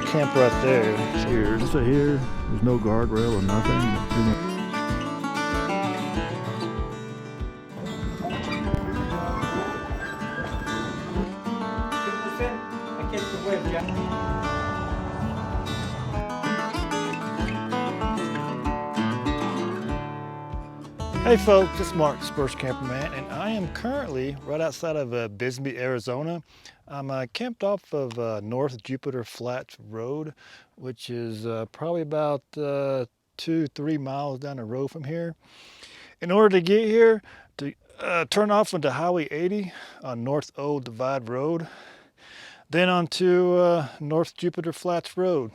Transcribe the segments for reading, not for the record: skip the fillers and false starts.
camp right there. Here, just right here. There's no guardrail or nothing. Hey folks, it's Mark, Dispersed Camperman, and I am currently right outside of Bisbee, Arizona. I'm camped off of North Juniper Flats Road, which is probably about 2-3 miles down the road from here. In order to get here, to turn off onto Highway 80 on North Old Divide Road, then onto North Juniper Flats Road.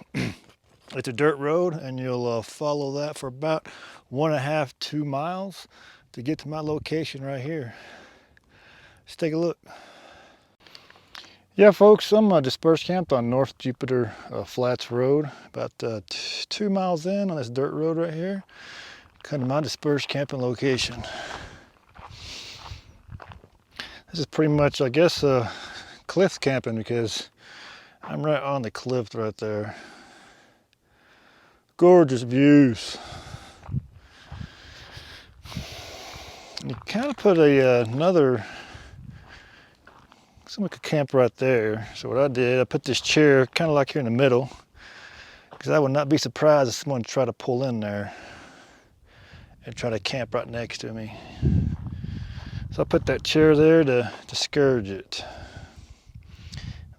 It's a dirt road, and you'll follow that for about 1.5–2 miles to get to my location right here. Let's take a look. Yeah, folks, I'm dispersed camped on North Juniper Flats Road, about 2 miles in on this dirt road right here. Kind of my dispersed camping location. This is pretty much, I guess, cliff camping because I'm right on the cliff right there. Gorgeous views. You kind of put someone could camp right there. So what I did, I put this chair kind of like here in the middle, because I would not be surprised if someone tried to pull in there and try to camp right next to me. So I put that chair there to discourage it.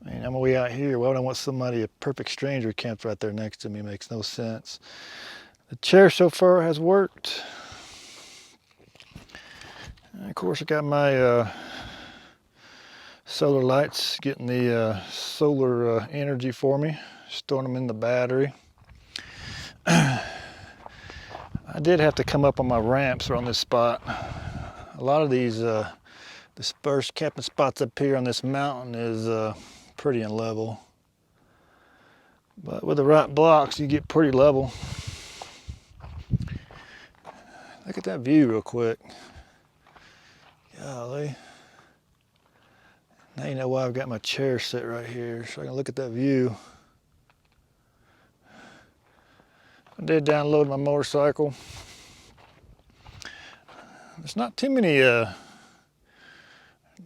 I mean, I'm way out here. Why would I want somebody, a perfect stranger, camped right there next to me? It makes no sense. The chair so far has worked. And of course, I got my solar lights getting the solar energy for me, storing them in the battery. I did have to come up on my ramps around this spot. A lot of these dispersed camping spots up here on this mountain is pretty unlevel. But with the right blocks, you get pretty level. Look at that view real quick. Golly. Now you know why I've got my chair set right here, so I can look at that view. I did download my motorcycle. There's not too many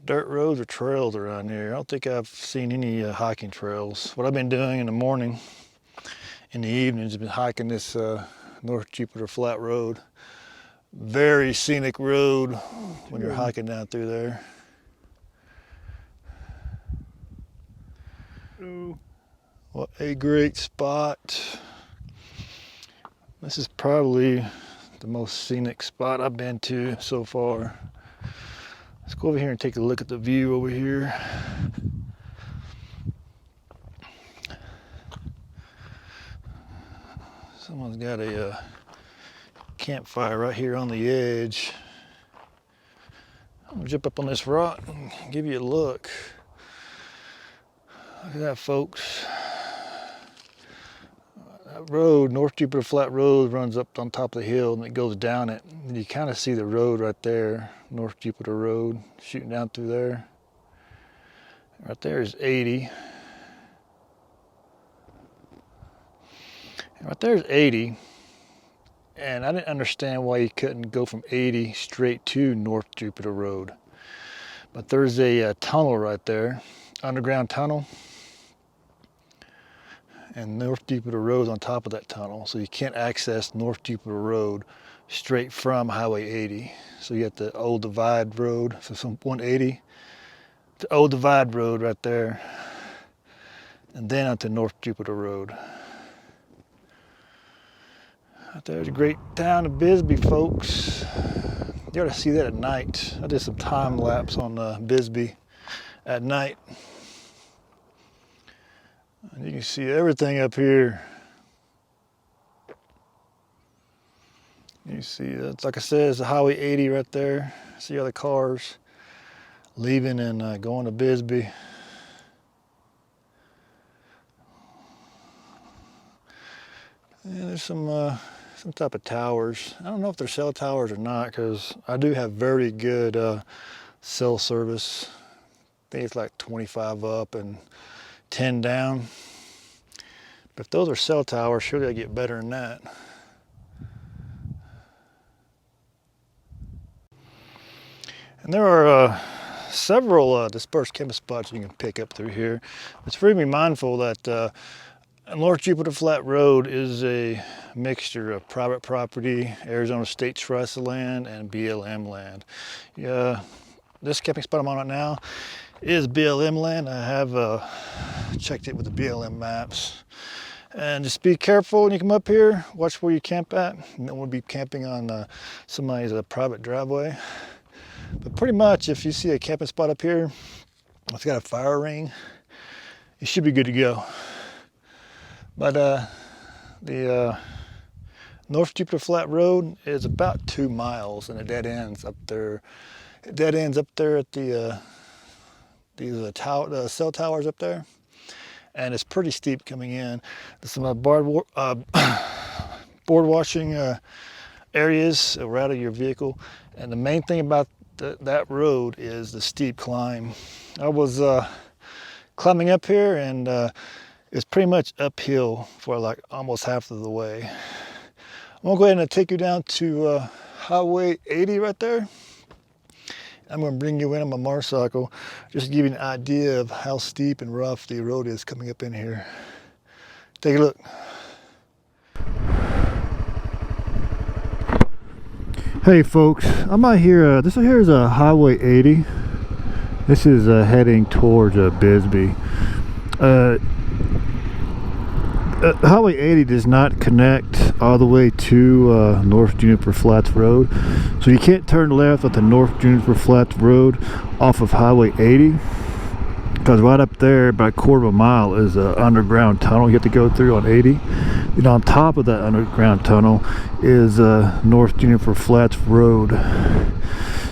dirt roads or trails around here. I don't think I've seen any hiking trails. What I've been doing in the morning, in the evenings, I've been hiking this North Juniper Flat Road. Very scenic road when you're hiking down through there. What a great spot. This is probably the most scenic spot I've been to so far. Let's go over here and take a look at the view over here. Someone's got a campfire right here on the edge. I'm gonna jump up on this rock and give you a look. Look at that, folks. That road, North Juniper Flat Road, runs up on top of the hill and it goes down it. And you kind of see the road right there, North Juniper Road, shooting down through there. Right there is 80. And right there is 80. And I didn't understand why you couldn't go from 80 straight to North Juniper Road. But there's a tunnel right there, underground tunnel. And North Juniper Road's on top of that tunnel. So you can't access North Juniper Road straight from Highway 80. So you got the Old Divide Road, so some 180, the Old Divide Road right there. And then onto North Juniper Road. Out there's a great town of Bisbee, folks. You ought to see that at night. I did some time lapse on Bisbee at night. And you can see everything up here. You see, it's like I said, it's the Highway 80 right there. See all the cars leaving and going to Bisbee. And there's some type of towers. I don't know if they're cell towers or not, because I do have very good cell service. I think it's like 25 up and 10 down. If those are cell towers, surely I get better than that. And there are several dispersed camping spots you can pick up through here. It's very be mindful that North Juniper Flat Road is a mixture of private property, Arizona State Trust land, and BLM land. This camping spot I'm on right now is BLM land. I have checked it with the BLM maps. And just be careful when you come up here. Watch where you camp at. You don't want to be camping on somebody's private driveway. But pretty much, if you see a camping spot up here, it's got a fire ring, you should be good to go. But the North Juniper Flat Road is about 2 miles, and it dead ends up there. It dead ends up there at the cell towers up there, and it's pretty steep coming in. There's some board washing areas right of your vehicle, and the main thing about that road is the steep climb. I was climbing up here, and it's pretty much uphill for like almost half of the way. I'm gonna go ahead and take you down to Highway 80 right there. I'm gonna bring you in on my motorcycle, just to give you an idea of how steep and rough the road is coming up in here. Take a look. Hey folks, I'm out here. This here is a Highway 80. This is heading towards Bisbee. Highway 80 does not connect all the way to North Juniper Flats Road, so you can't turn left at the North Juniper Flats Road off of Highway 80, because right up there, about a quarter of a mile, is an underground tunnel you have to go through on 80. And on top of that underground tunnel is North Juniper Flats Road.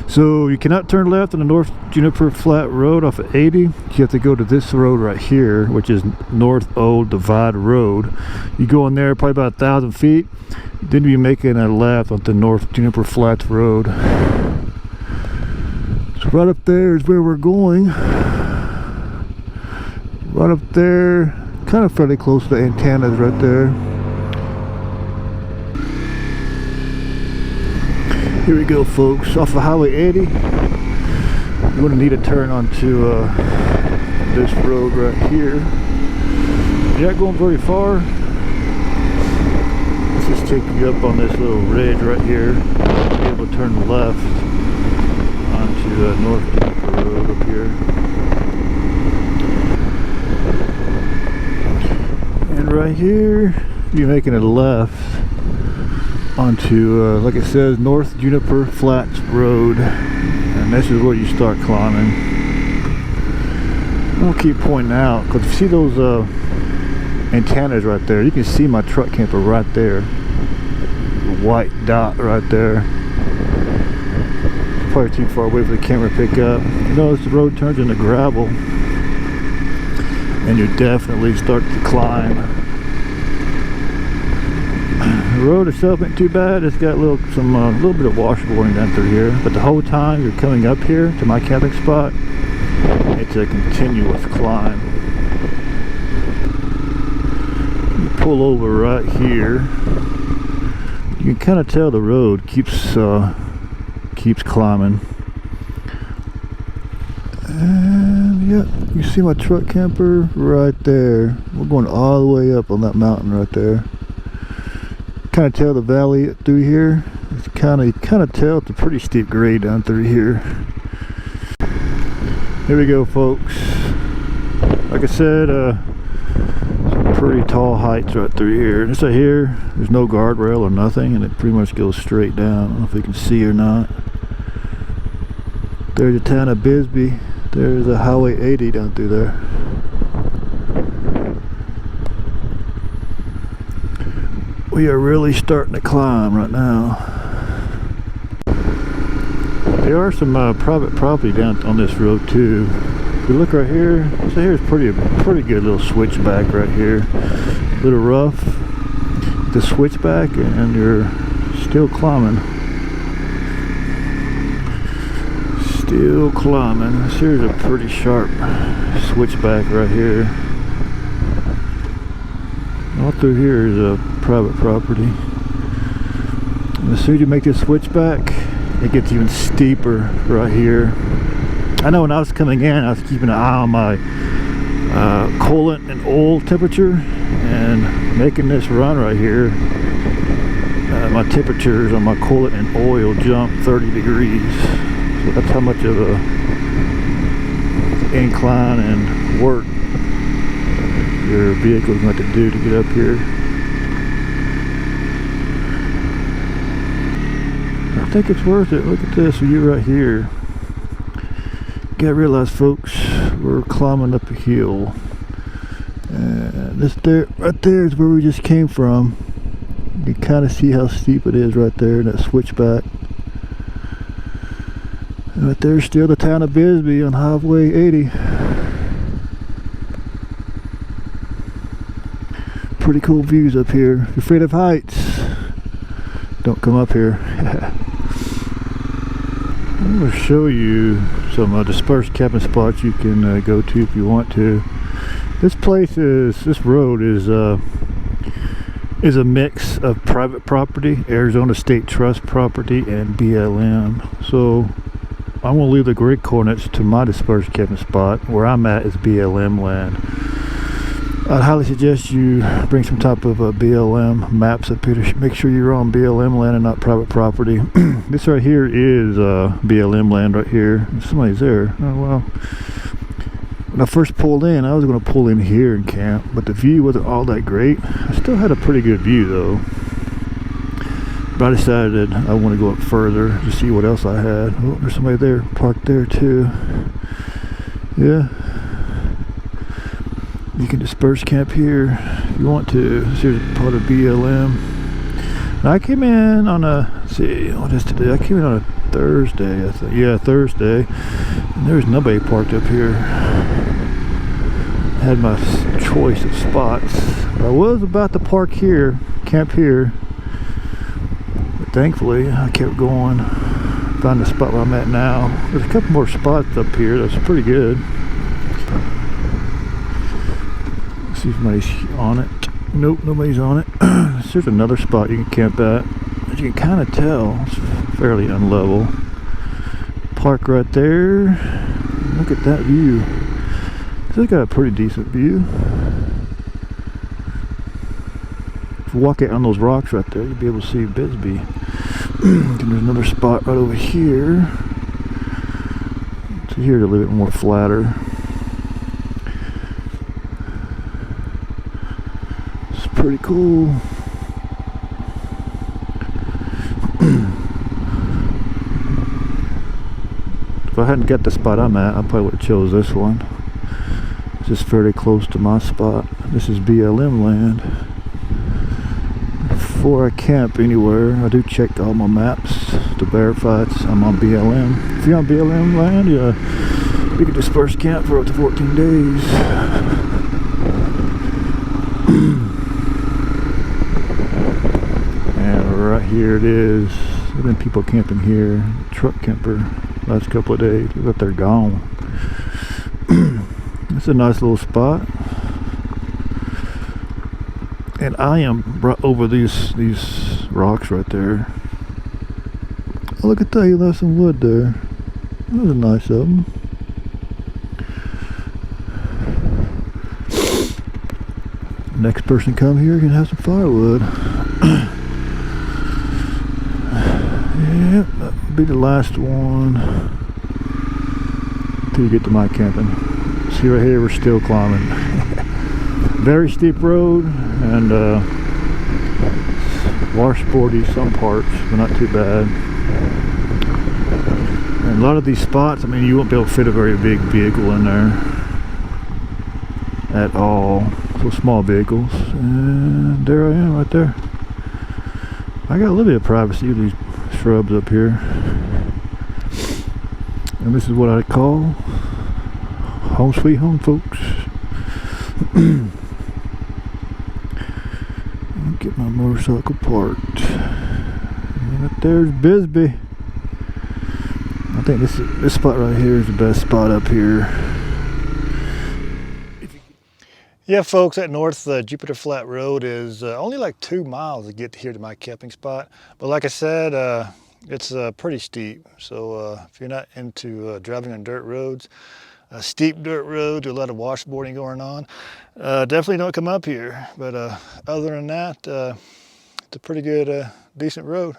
So you cannot turn left on the North Juniper Flat Road off of 80. You have to go to this road right here, which is North Old Divide Road. You go in there probably about 1,000 feet. Then you're making a left onto North Juniper Flats Road. So right up there is where we're going. Right up there, kind of fairly close to the antennas right there. Here we go, folks, off of Highway 80. You're going to need to turn onto this road right here. You're not going very far. Let's just take you up on this little ridge right here. You'll be able to turn left onto North Juniper Road up here. And right here, you're making a left onto, like it says, North Juniper Flats Road, and this is where you start climbing. I'm gonna keep pointing out, because if you see those antennas right there, you can see my truck camper right there, the white dot right there. It's probably too far away for the camera to pick up. You notice the road turns into gravel, and you're definitely starting to climb. The road itself ain't too bad. It's got a little bit of washboarding down through here, but the whole time you're coming up here to my camping spot, it's a continuous climb. You pull over right here, you can kind of tell the road keeps climbing. And yeah, you see my truck camper right there. We're going all the way up on that mountain right there. Kind of tell the valley through here. It's kind of tell it's a pretty steep grade down through here. Here we go, folks. Like I said, some pretty tall heights right through here. This right here, there's no guardrail or nothing, and it pretty much goes straight down. I don't know if you can see or not. There's the town of Bisbee. There's a Highway 80 down through there. We are really starting to climb right now. There are some private property down on this road too. If you look right here, this right here is pretty good little switchback right here. A little rough, the switchback, and you're still climbing. Still climbing. This here's a pretty sharp switchback right here. All through here is a private property. And as soon as you make this switchback, it gets even steeper right here. I know when I was coming in, I was keeping an eye on my coolant and oil temperature, and making this run right here, my temperatures on my coolant and oil jumped 30 degrees. So that's how much of a incline and work your vehicle is going to have to do to get up here. I think it's worth it. Look at this view right here. You gotta realize, folks, we're climbing up a hill, and this there, right there, is where we just came from. You can kind of see how steep it is right there in that switchback. And right there's still the town of Bisbee on Highway 80. Pretty cool views up here. If you're afraid of heights, don't come up here. I'm going to show you some dispersed camping spots you can go to if you want to. This road is a mix of private property, Arizona State Trust property, and BLM. So I'm going to leave the grid coordinates to my dispersed camping spot. Where I'm at is BLM land. I'd highly suggest you bring some type of BLM maps up here to make sure you're on BLM land and not private property. This right here is BLM land right here. Somebody's there. Oh wow. When I first pulled in, I was going to pull in here and camp, but the view wasn't all that great. I still had a pretty good view though. But I decided I want to go up further to see what else I had. Oh, there's somebody there parked there too. Yeah. You can disperse camp here if you want to. Here's part of BLM. Now I came in on let's see, what is today? I came in on a Thursday, I think. Yeah, Thursday. And there's nobody parked up here. I had my choice of spots. I was about to park here, camp here. But thankfully, I kept going. Found the spot where I'm at now. There's a couple more spots up here that's pretty good. See if somebody's on it. Nope, nobody's on it. There's another spot you can camp at. As you can kind of tell, it's fairly unlevel. Park right there. Look at that view. It's got a pretty decent view. If you walk out on those rocks right there, you'll be able to see Bisbee. And there's another spot right over here. So here's a little bit more flatter. Pretty cool. If I hadn't got the spot I'm at, I probably would have chose this one. It's just fairly close to my spot. This is BLM land. Before I camp anywhere, I do check all my maps to verify I'm on BLM. If you're on BLM land, you can disperse camp for up to 14 days. Right here it is. There's been people camping here. Truck camper last couple of days. Look like they're gone. It's a nice little spot. And I am right over these rocks right there. Oh, look at that, you left some wood there. That was nice of them. Next person come here can have some firewood. Yep, that'll be the last one until you get to my camping. See right here, we're still climbing. Very steep road and washboardy some parts, but not too bad. And a lot of these spots, I mean, you won't be able to fit a very big vehicle in there at all. So small vehicles. And there I am right there. I got a little bit of privacy with these shrubs up here, and this is what I call home sweet home, folks. Get my motorcycle parked, and right there's Bisbee. I think this spot right here is the best spot up here. Yeah, folks, that North Jupiter Flat Road is only like 2 miles to get here to my camping spot. But like I said, it's pretty steep. So if you're not into driving on dirt roads, steep dirt roads, a lot of washboarding going on, definitely don't come up here. But other than that, it's a pretty good, decent road.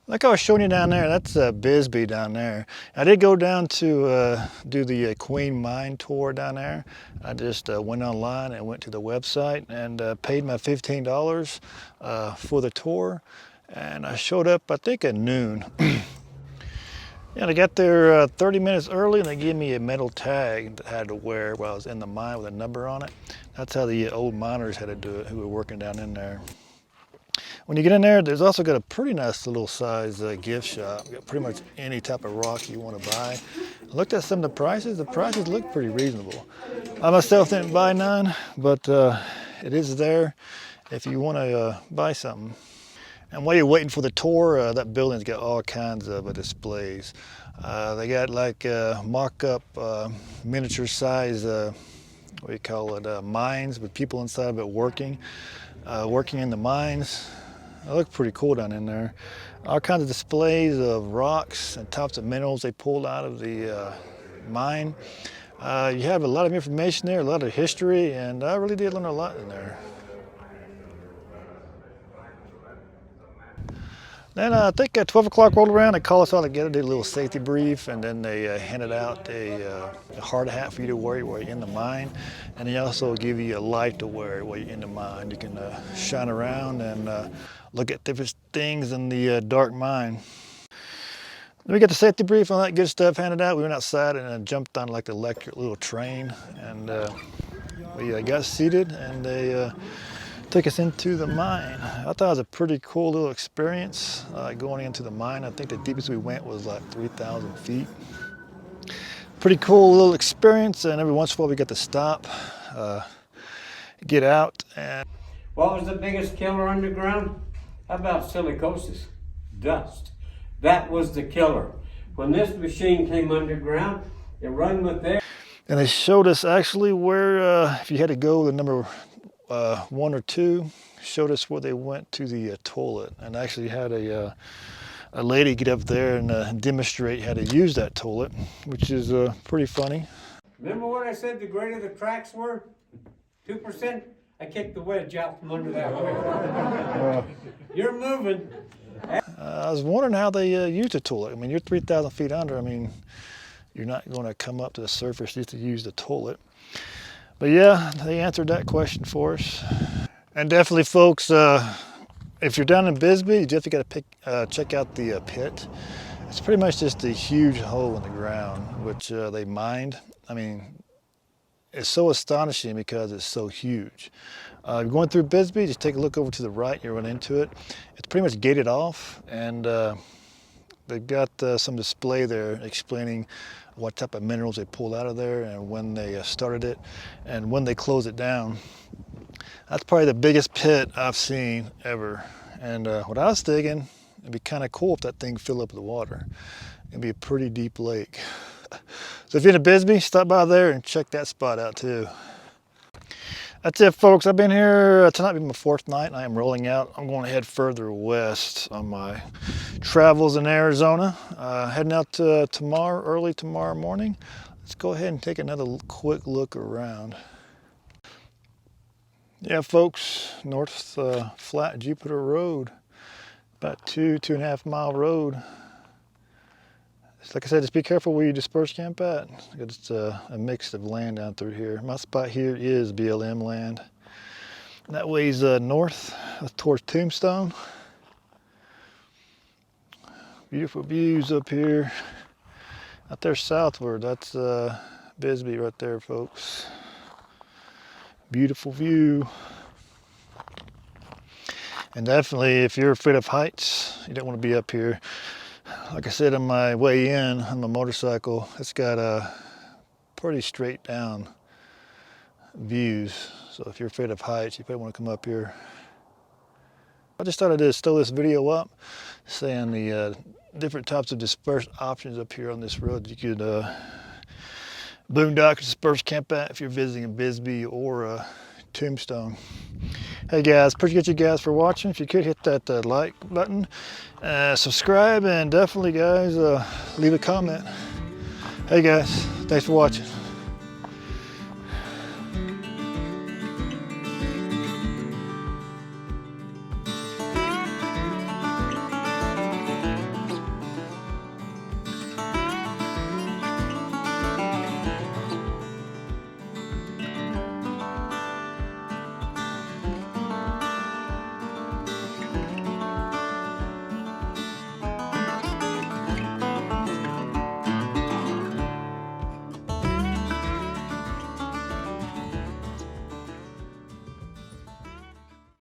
Like I was showing you down there, that's Bisbee down there. I did go down to do the Queen Mine tour down there. I just went online and went to the website and paid my $15 for the tour. And I showed up, I think, at noon. And I got there 30 minutes early, and they gave me a metal tag that I had to wear while I was in the mine with a number on it. That's how the old miners had to do it, who were working down in there. When you get in there, there's also got a pretty nice little size gift shop. Got pretty much any type of rock you want to buy. I looked at some of the prices. The prices look pretty reasonable. I myself didn't buy none, but it is there if you want to buy something. And while you're waiting for the tour, that building's got all kinds of displays. They got like mock-up miniature size, what do you call it, mines with people inside of it working in the mines. It looked pretty cool down in there. All kinds of displays of rocks and types of minerals they pulled out of the mine. You have a lot of information there, a lot of history, and I really did learn a lot in there. Then I think at 12 o'clock rolled around, they called us all together, did a little safety brief, and then they handed out a hard hat for you to wear while you're in the mine. And they also give you a light to wear while you're in the mine. You can shine around and look at different things in the dark mine. Then we got the safety brief and all that good stuff handed out. We went outside and jumped on like the electric little train, and we got seated, and they took us into the mine. I thought it was a pretty cool little experience going into the mine. I think the deepest we went was like 3,000 feet. Pretty cool little experience, and every once in a while we got to stop, get out. And what was the biggest killer underground? How about silicosis? Dust. That was the killer. When this machine came underground, it run with air. And they showed us actually where, if you had to go, the number 1 or 2, showed us where they went to the toilet, and actually had a lady get up there and demonstrate how to use that toilet, which is pretty funny. Remember what I said the greater the tracks were? 2%? I kicked the wedge out from under that way. You're moving. I was wondering how they use the toilet. I mean, you're 3,000 feet under. I mean, you're not going to come up to the surface just to use the toilet. But yeah, they answered that question for us. And definitely, folks, if you're down in Bisbee, you definitely got to check out the pit. It's pretty much just a huge hole in the ground, which they mined. I mean, it's so astonishing because it's so huge. You're going through Bisbee, just take a look over to the right, you run into it. It's pretty much gated off, and they've got some display there explaining what type of minerals they pulled out of there and when they started it and when they closed it down. That's probably the biggest pit I've seen ever. And what I was thinking, it'd be kind of cool if that thing filled up with water. It'd be a pretty deep lake. So if you're in Bisbee, stop by there and check that spot out too. That's it, folks. I've been here, tonight will be my 4th night, and I am rolling out. I'm going to head further west on my travels in Arizona. Heading out tomorrow, early tomorrow morning. Let's go ahead and take another quick look around. Yeah, folks, North Flat Jupiter Road, about 2.5 mile road. Like I said, just be careful where you disperse camp at. It's a mix of land down through here. My spot here is BLM land. That way's north towards Tombstone. Beautiful views up here. Out there southward, that's Bisbee right there, folks. Beautiful view. And definitely, if you're afraid of heights, you don't want to be up here. Like I said on my way in on my motorcycle, it's got a pretty straight down views. So if you're afraid of heights, you probably want to come up here. I just thought I'd just throw this video up saying the different types of dispersed options up here on this road you could Boondocking Dispersed campground if you're visiting Bisbee or Tombstone. Hey guys, appreciate you guys for watching. If you could hit that like button, subscribe, and definitely guys leave a comment. Hey guys, thanks for watching.